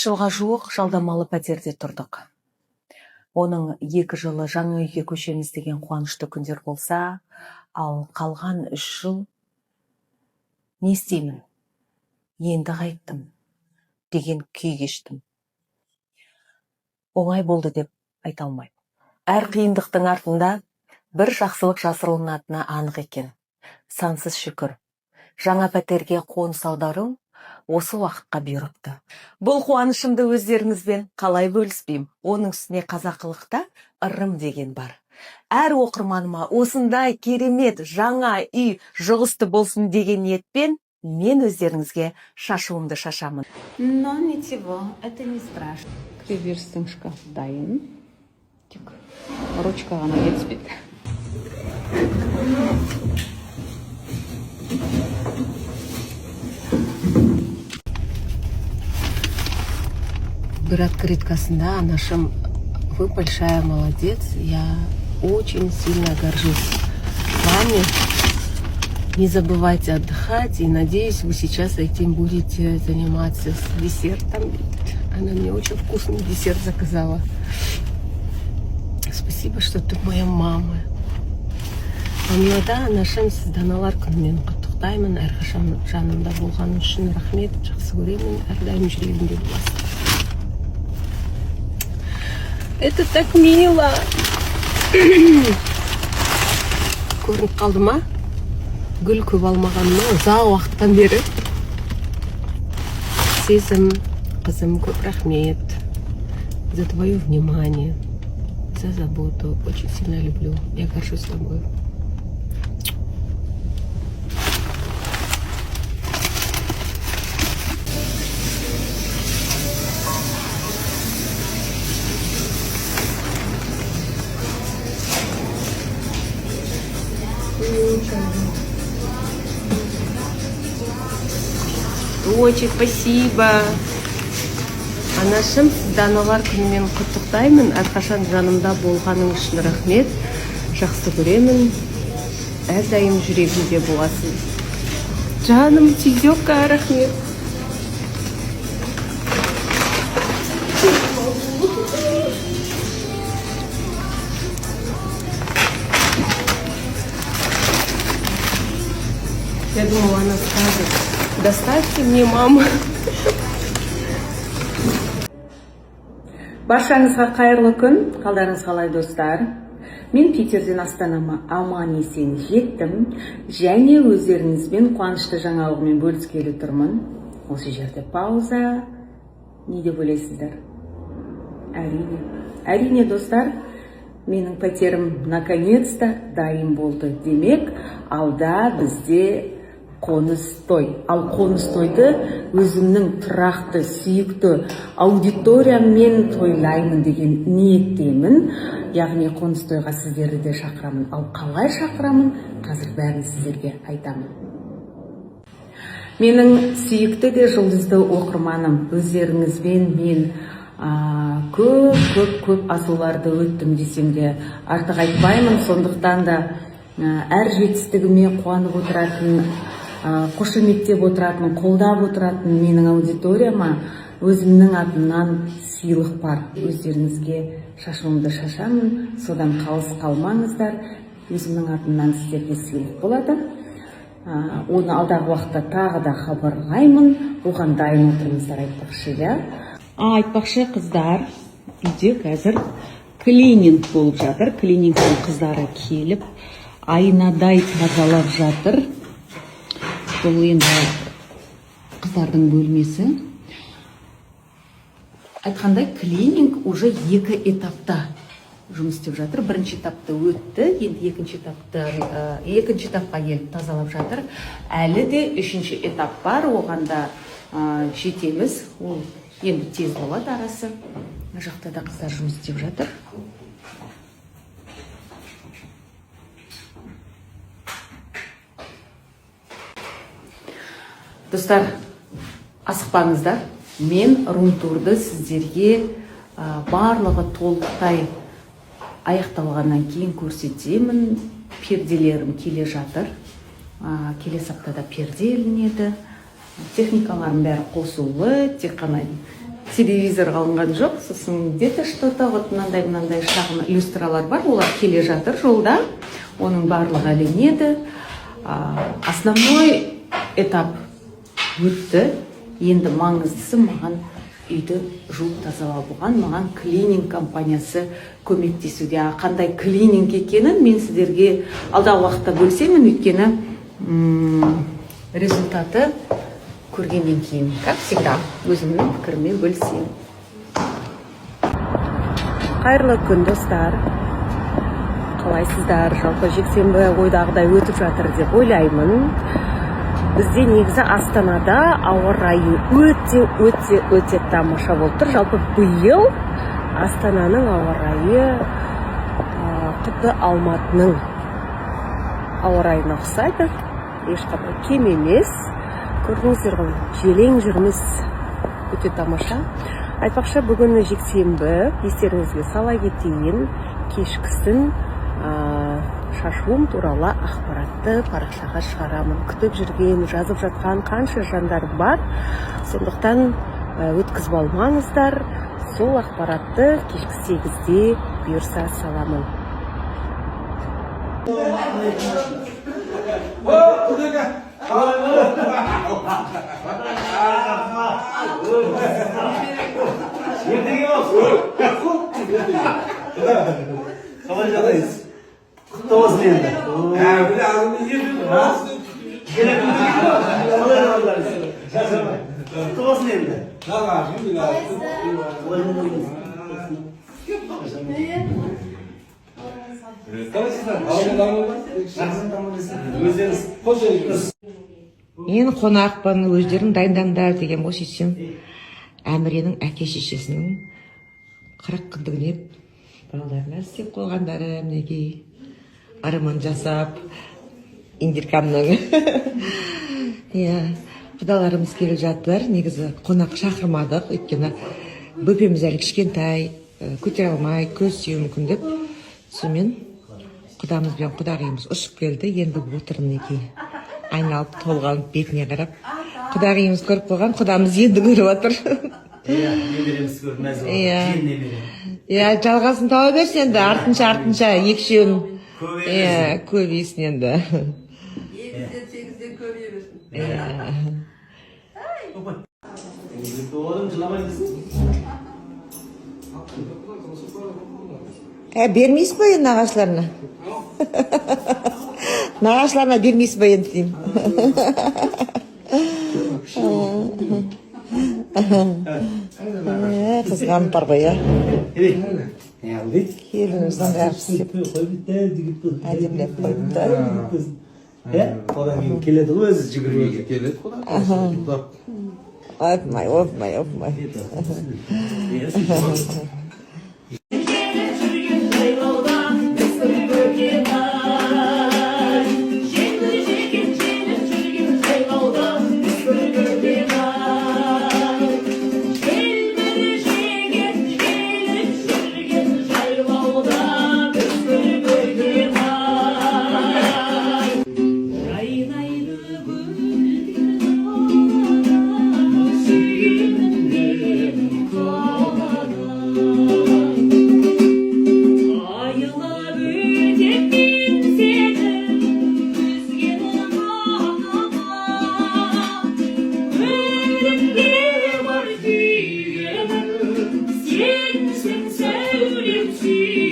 жылға жуық жалдамалы пәтерде тұрдық. Оның 2 жылы жаңа үйге көшеміз деген қуанышты күндер болса, ал қалған 3 жыл не істеймін? Енді қайттым деген күй кештім. Оңай болды деп айта алмаймын. Әр қиындықтың артында бір жақсылық жасырылатыны анық екен. Сансыз шүкір. Жаңа пәтерге қоныс аудару осы уақытқа бұйырыпты. Бұл қуанышымды өздеріңізбен қалай бөліспеймін? Оның үстіне қазақылықта ырым деген бар. Әр оқырманыма осындай керемет жаңа үй жұғысты болсын деген ниетпен мен өздеріңізге шашуымды шашамын. Но ничего, это не страшно. Кіреберістің шкаф дайын. Тек ручка ғана жетіспейді. Бір открыткасында анашым: вы большая молодец, я очень сильно горжусь вами. Не забывайте отдыхать, и надеюсь, вы сейчас этим будете заниматься с десертом. Она мне очень вкусный десерт заказала. Спасибо, что ты моя мама. Мамлада анашым сізданалар күнмен құттықтаймын. Әрқашан жанымда болғаны үшін рахмет, жақсы көремін, әрдайым жүрегімде боласың. Это так мило. Көрініп қалды ма? Гүл көп алмағанына ұзақ уақыттан бері. Сезім, қызым, көп рахмет за твое внимание, за заботу. Очень сильно люблю. Я горжусь тобой. Очень спасибо. Анашым, сізданалар күнімен құттықтаймын. Әрқашан жанымда болғаның үшін рахмет. Жақсы көремін. Әрдайым жүрегімде боласың. Жаным, түйдекка рахмет. Я думала, она скажет: доставьте мне, мама. Баршаңызға қайырлы күн. Қалдарыңыз қалай, достар? Мен Питерден Астанама аман есен жеттім, және өздеріңізбен қуанышты жаңалығымен бөліскелі тұрмын. Осы жерде пауза. Не деп ойлайсыздар? Әрине, достар, менің пәтерім наконец-то дайын болды. Демек, алда бізде қоныс той. Ал қоныс тойды өзімнің тұрақты, сүйікті аудиторияммен тойлаймын деген ниеттемін. Яғни қоныс тойға сіздерді де шақырамын. Ал қалай шақырамын? Қазір бәрін сіздерге айтамын. Менің сүйікті де жұлдызды оқырманым, өздеріңізбен мен көп асуларды өттім десем де артық айтпаймын. Сондықтан да әр жетістігіме қуанып отыратын, қошеметтеп отыратын, қолдап отыратын менің аудиторияма өзімнің атымнан сыйлық бар. Өздеріңізге шашуымды шашамын, содан қалыс қалмаңыздар. Өзімнің атымнан сіздерге сыйлық болады. Оны алдағы уақытта тағы да хабарлаймын. Оған дайын отырыңыздар, айтпақшы, ja? Айтпақшы, қыздар, үйде қазір клининг болып жатыр. Клинингтің қыздары келіп, айнадай тазалап жатыр. Бұл енді қыздардың бөлмесі. Айтқандай, клининг уже 2 этапта жұмыс істеп жатыр. Бірінші этапты өтті, енді екінші этапқа келіп тазалап жатыр. Әлі де 3-ші этап бар, оған да жетеміз. Ол енді тез болады арасы. Мына жақта да қыздар жұмыс істеп жатыр. Достар, асықпаңыздар. Мен рум-турды сіздерге барлығы толықтай аяқталғаннан кейін көрсетемін. Перделерім келе жатыр. Келесі аптада перде ілінеді. Техникаларым бәрі қосулы, тек қана телевизор алынған жоқ, сосын где-то что-то вот мынандай шағын иллюстралар бар, олар келе жатыр жолда, оның барлығы ілінеді. Основной этап өтті, енді маңыздысы маған үйді жуып тазалау болған, маған клининг компаниясы көмектесуде. Қандай клининг екенін мен сіздерге алдағы уақытта бөлсемін, өйткені результаты көргеннен кейін, как всегда, өзімнің пікіріммен бөлсем. Қайырлы күн, достар. Қалайсыздар? Жалпы жексенбі ойдағыдай өтіп жатыр деп ойлаймын. Бізде негізі Астанада ауа райы өте тамаша болып тұр. Жалпы биыл Астананың ауа райы құдды Алматының ауа райына ұқсайды. Ешқандай кем емес. Көрдіңіздер ғой, желең жүрміз, өте тамаша. Айтпақшы, бүгін жексенбі, естеріңізге сала кетейін, кешкісін шашуым туралы ақпаратты парақшаға шығарамын. Күтіп жүрген, жазып жатқан қанша жандар бар, сондықтан өткізіп алмаңыздар. Сол ақпаратты кешкі 8-де бұйырса саламын. Қалай жағдайсыз? Құтты болсын енді. Қалай жағдайсыз? Құтты болсын енді. Мен қонақпын, өздерің дайындаңдар деген бос етсем, Әміренің әке шешесінің 40 күндігіне балаларына істеп қойғандары, мінекей арман жасап, индиркамның. Құдаларымыз келіп жатыр. Негізі қонақ шақырмадық, өйткені бөпеміз әлі кішкентай, көтере алмай, көз сүйеу мүмкін деп. Сонымен құдамыз бен құдағиымыз ұшып келді. Енді отыр, мінекей айналып толған бетіне қарап. Құдағиымыз көріп қойған, құдамыз енді көріп отыр. Немереміз көріп мәз болды. Кейін немерем. Жалғасын тауа берсін енді, артынша екшеуін көбейсін енді. 7-8-де көбейе берсін. Оğlum жыламайсың? Бермейсіз бе енді нағашыларына? Нағашыларына бермейсіз бе енді деймін. Қызғанып бар ғой, келініміздің бәрі әдемілеп қойыпты. Одан кейін келеді ғой өзі жүгірмеге. Келеді ғой. Опмай. Sensin sevdim